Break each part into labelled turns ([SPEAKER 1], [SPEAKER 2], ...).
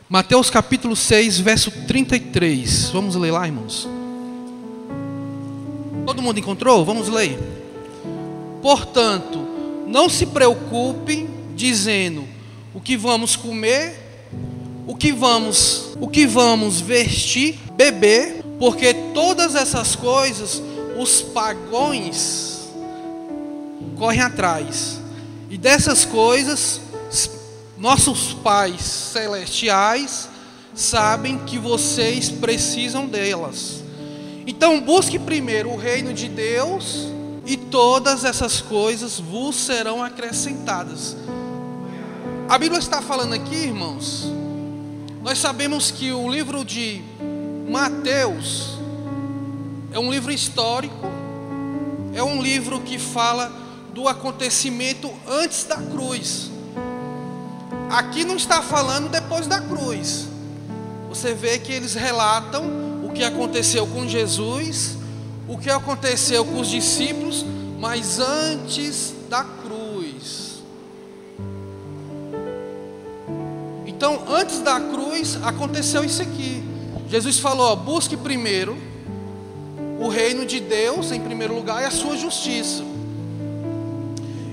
[SPEAKER 1] Mateus capítulo 6, verso 33. Vamos ler lá, irmãos. Todo mundo encontrou? Vamos ler. Portanto, não se preocupem dizendo o que vamos comer, o que vamos vestir, beber, porque todas essas coisas os pagãos correm atrás. E dessas coisas nossos pais celestiais sabem que vocês precisam delas. Então busque primeiro o reino de Deus e todas essas coisas vos serão acrescentadas. A Bíblia está falando aqui, irmãos. Nós sabemos que o livro de Mateus é um livro histórico, é um livro que fala do acontecimento antes da cruz. Aqui não está falando depois da cruz. Você vê que eles relatam o que aconteceu com Jesus, o que aconteceu com os discípulos, mas antes da cruz. Então, antes da cruz, aconteceu isso aqui. Jesus falou: busque primeiro o reino de Deus em primeiro lugar e a sua justiça,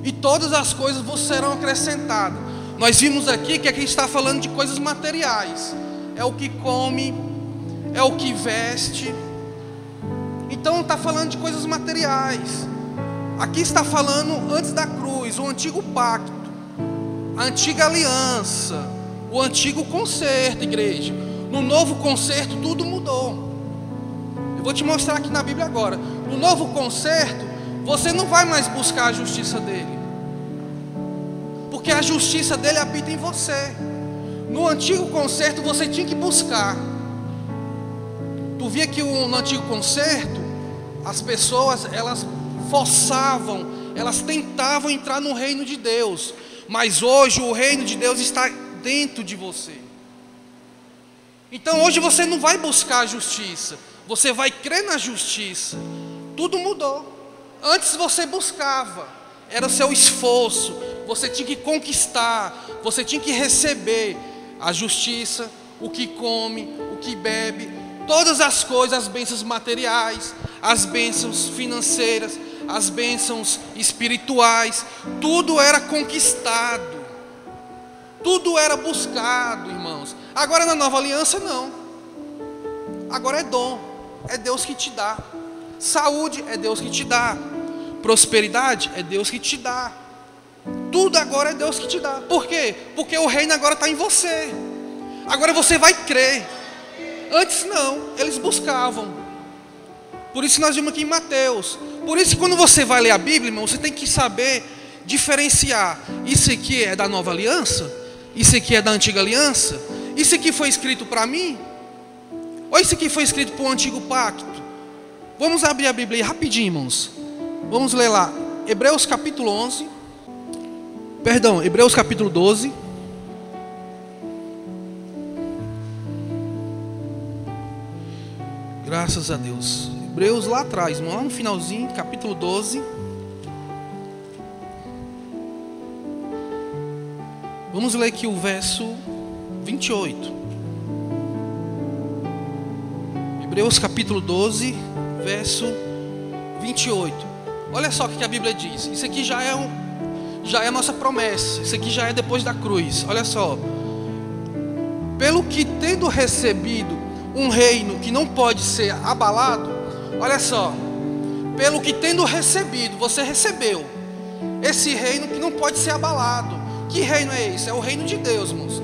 [SPEAKER 1] e todas as coisas vos serão acrescentadas. Nós vimos aqui que aqui está falando de coisas materiais. É o que come, é o que veste. Então está falando de coisas materiais. Aqui está falando antes da cruz, o antigo pacto, a antiga aliança, o antigo concerto, igreja. No novo concerto tudo mudou. Eu vou te mostrar aqui na Bíblia agora. No novo concerto, você não vai mais buscar a justiça dele, porque a justiça dele habita em você. No antigo concerto você tinha que buscar. Tu via que no antigo concerto as pessoas, elas forçavam, elas tentavam entrar no reino de Deus. Mas hoje o reino de Deus está dentro de você. Então hoje você não vai buscar a justiça, você vai crer na justiça. Tudo mudou. Antes você buscava, era o seu esforço, você tinha que conquistar, você tinha que receber a justiça, o que come, o que bebe, todas as coisas, as bênçãos materiais, as bênçãos financeiras, as bênçãos espirituais, tudo era conquistado, tudo era buscado, irmãos. Agora na nova aliança não. Agora é dom, é Deus que te dá. Saúde é Deus que te dá. Prosperidade é Deus que te dá. Tudo agora é Deus que te dá. Por quê? Porque o reino agora está em você. Agora você vai crer. Antes não, eles buscavam. Por isso nós vimos aqui em Mateus. Por isso que quando você vai ler a Bíblia, irmão, você tem que saber diferenciar. Isso aqui é da nova aliança? Isso aqui é da antiga aliança? Isso aqui foi escrito para mim? Ou isso aqui foi escrito para o antigo pacto? Vamos abrir a Bíblia aí rapidinho, irmãos. Vamos ler lá, Hebreus capítulo 12. Graças a Deus. Hebreus lá atrás, lá no finalzinho, capítulo 12. Vamos ler aqui o verso 28. Hebreus capítulo 12, verso 28. Olha só o que a Bíblia diz. Isso aqui já é a nossa promessa. Isso aqui já é depois da cruz. Olha só. Pelo que tendo recebido um reino que não pode ser abalado. Olha só. Pelo que tendo recebido, você recebeu esse reino que não pode ser abalado. Que reino é esse? É o reino de Deus, irmãos.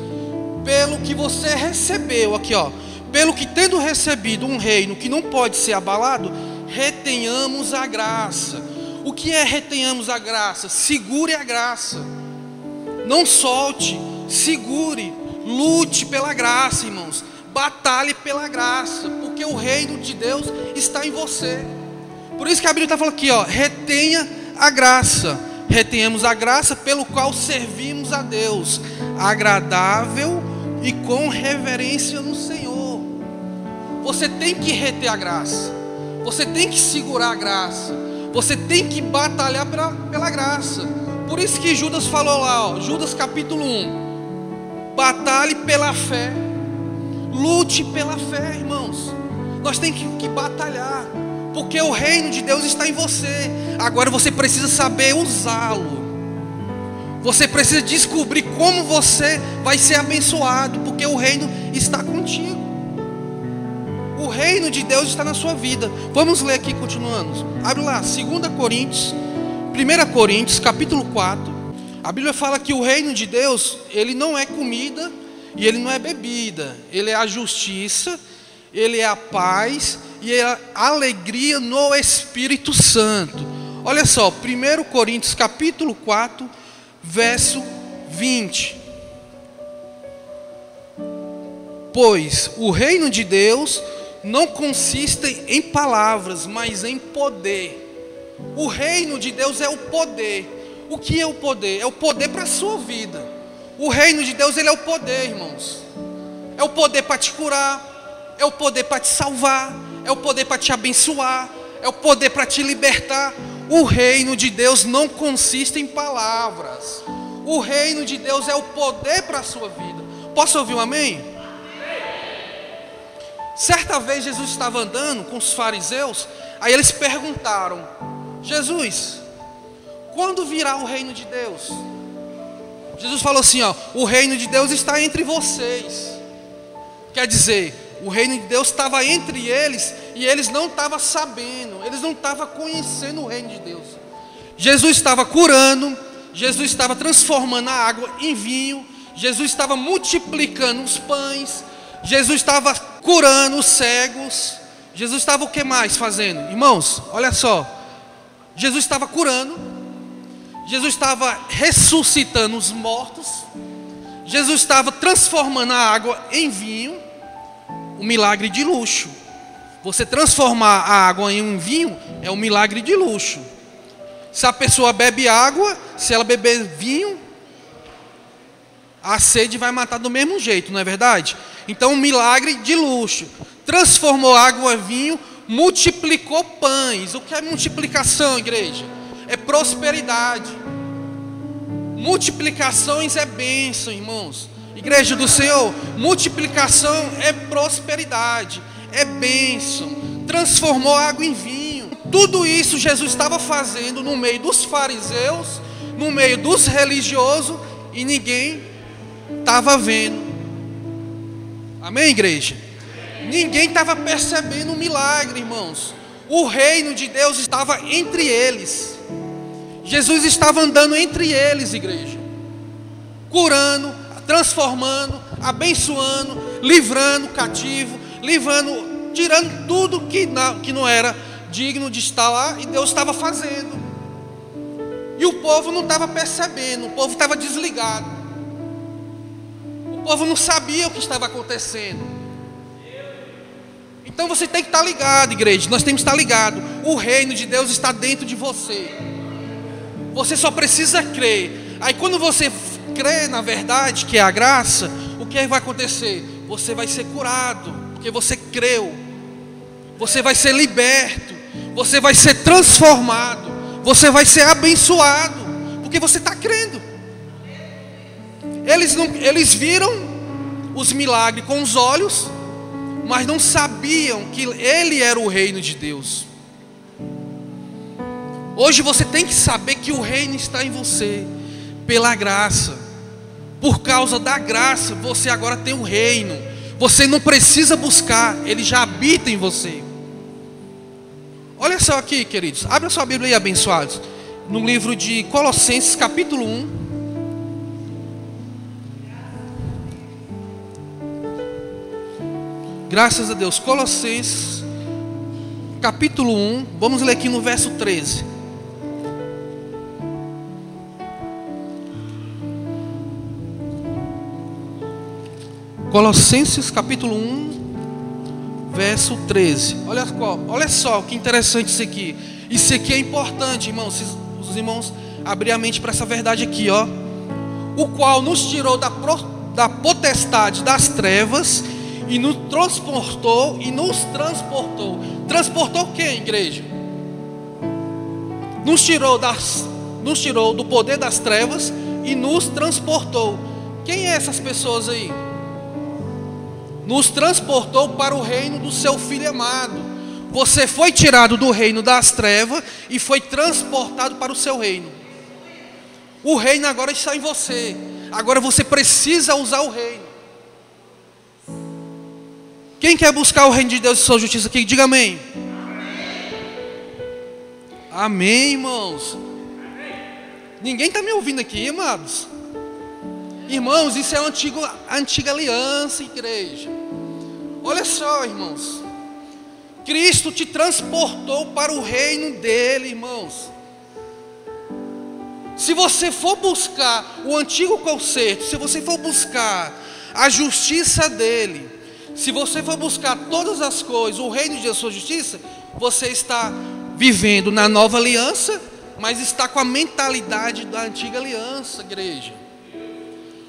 [SPEAKER 1] Pelo que você recebeu, aqui ó. Pelo que tendo recebido um reino que não pode ser abalado, retenhamos a graça. O que é retenhamos a graça? Segure a graça. Não solte, segure, lute pela graça, irmãos. Batalhe pela graça, porque o reino de Deus está em você. Por isso que a Bíblia está falando aqui, ó, retenha a graça. Retenhamos a graça pelo qual servimos a Deus, agradável e com reverência no Senhor. Você tem que reter a graça. Você tem que segurar a graça. Você tem que batalhar pela graça. Por isso que Judas falou lá, ó, Judas capítulo 1. Batalhe pela fé. Lute pela fé, irmãos. Nós temos que batalhar, porque o reino de Deus está em você. Agora você precisa saber usá-lo. Você precisa descobrir como você vai ser abençoado, porque o reino está contigo. O reino de Deus está na sua vida. Vamos ler aqui, continuando. Abre lá, 2 Coríntios, 1 Coríntios, capítulo 4. A Bíblia fala que o reino de Deus, ele não é comida e ele não é bebida. Ele é a justiça, ele é a paz e é a alegria no Espírito Santo. Olha só, 1 Coríntios, capítulo 4, verso 20. Pois o reino de Deus não consiste em palavras, mas em poder. O reino de Deus é o poder. O que é o poder? É o poder para a sua vida. O reino de Deus, ele é o poder, irmãos. É o poder para te curar, é o poder para te salvar, é o poder para te abençoar, é o poder para te libertar. O reino de Deus não consiste em palavras. O reino de Deus é o poder para a sua vida. Posso ouvir um amém? Certa vez Jesus estava andando com os fariseus. Aí eles perguntaram: Jesus, quando virá o reino de Deus? Jesus falou assim, ó: o reino de Deus está entre vocês. Quer dizer, o reino de Deus estava entre eles e eles não estavam sabendo, eles não estavam conhecendo o reino de Deus. Jesus estava curando, Jesus estava transformando a água em vinho, Jesus estava multiplicando os pães, Jesus estava curando os cegos. Jesus estava o que mais fazendo? Irmãos, olha só. Jesus estava curando, Jesus estava ressuscitando os mortos, Jesus estava transformando a água em vinho. Um milagre de luxo. Você transformar a água em um vinho é um milagre de luxo. Se a pessoa bebe água, se ela beber vinho, a sede vai matar do mesmo jeito, não é verdade? Então, um milagre de luxo. Transformou água em vinho, multiplicou pães. O que é multiplicação, igreja? É prosperidade. Multiplicações é bênção, irmãos. Igreja do Senhor, multiplicação é prosperidade, é bênção. Transformou água em vinho. Tudo isso Jesus estava fazendo no meio dos fariseus, no meio dos religiosos, e ninguém estava vendo. Amém, igreja? Ninguém estava percebendo o milagre, irmãos. O reino de Deus estava entre eles. Jesus estava andando entre eles, igreja, curando, transformando, abençoando, livrando o cativo, livrando, tirando tudo que não era digno de estar lá, e Deus estava fazendo. E o povo não estava percebendo, o povo estava desligado. O povo não sabia o que estava acontecendo. Então você tem que estar ligado, igreja. Nós temos que estar ligado. O reino de Deus está dentro de você. Você só precisa crer. Aí quando você crê na verdade, que é a graça, o que vai acontecer? Você vai ser curado, porque você creu. Você vai ser liberto. Você vai ser transformado. Você vai ser abençoado, porque você está crendo. Eles viram os milagres com os olhos, mas não sabiam que Ele era o reino de Deus. Hoje você tem que saber que o reino está em você, pela graça. Por causa da graça, você agora tem o reino. Você não precisa buscar, Ele já habita em você. Olha só aqui, queridos, abre a sua Bíblia aí, abençoados, no livro de Colossenses, capítulo 1. Graças a Deus. Colossenses, capítulo 1, vamos ler aqui no verso 13. Colossenses, capítulo 1, verso 13. Olha só que interessante isso aqui. Isso aqui é importante, irmãos. Os irmãos abrir a mente para essa verdade aqui, ó. O qual nos tirou da potestade das trevas e nos transportou. Transportou quem, igreja? Nos tirou do poder das trevas e nos transportou. Quem é essas pessoas aí? nos transportou para o reino do seu Filho amado. Você foi tirado do reino das trevas e foi transportado para o seu reino. O reino agora está em você. Agora você precisa usar o reino. Quem quer buscar o reino de Deus e sua justiça aqui, diga amém. Amém, irmãos. Ninguém está me ouvindo aqui, amados. Irmãos, isso é a antiga aliança, igreja. Olha só, irmãos. Cristo te transportou para o reino dele, irmãos. Se você for buscar o antigo concerto, se você for buscar a justiça dele, se você for buscar todas as coisas, o reino de Deus, sua justiça, você está vivendo na nova aliança, mas está com a mentalidade da antiga aliança, igreja.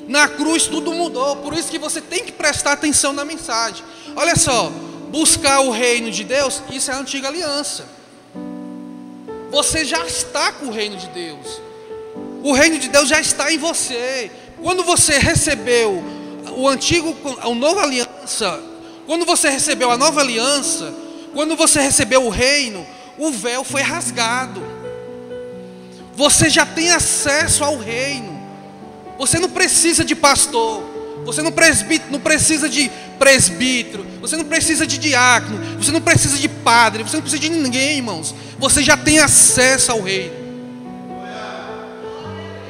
[SPEAKER 1] Na cruz tudo mudou, por isso que você tem que prestar atenção na mensagem. Olha só, buscar o reino de Deus, isso é a antiga aliança. Você já está com o reino de Deus. O reino de Deus já está em você. Quando você recebeu a nova aliança, quando você recebeu a nova aliança, quando você recebeu o reino, o véu foi rasgado. Você já tem acesso ao reino. Você não precisa de pastor. Você não precisa de presbítero. Você não precisa de diácono. Você não precisa de padre. Você não precisa de ninguém, irmãos. Você já tem acesso ao reino.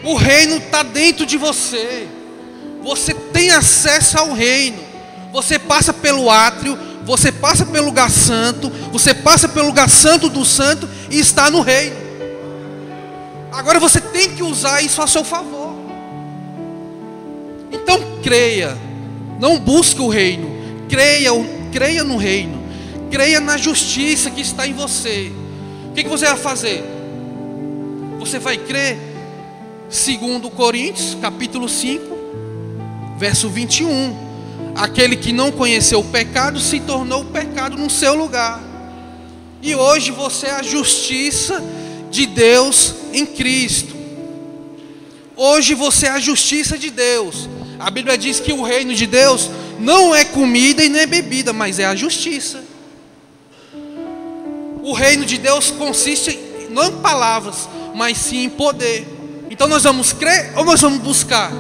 [SPEAKER 1] O reino está dentro de você. Você tem acesso ao reino. Você passa pelo átrio. Você passa pelo lugar santo. Você passa pelo lugar santo do santo e está no reino. Agora você tem que usar isso a seu favor. Então creia. Não busque o reino. Creia no reino. Creia na justiça que está em você. O que você vai fazer? Você vai crer. Segundo Coríntios, capítulo 5, verso 21. Aquele que não conheceu o pecado se tornou o pecado no seu lugar. E hoje você é a justiça de Deus em Cristo. Hoje você é a justiça de Deus. A Bíblia diz que o reino de Deus não é comida e nem bebida, mas é a justiça. O reino de Deus consiste não em palavras, mas sim em poder. Então nós vamos crer ou nós vamos buscar?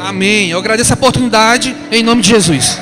[SPEAKER 1] Amém. Eu agradeço a oportunidade em nome de Jesus.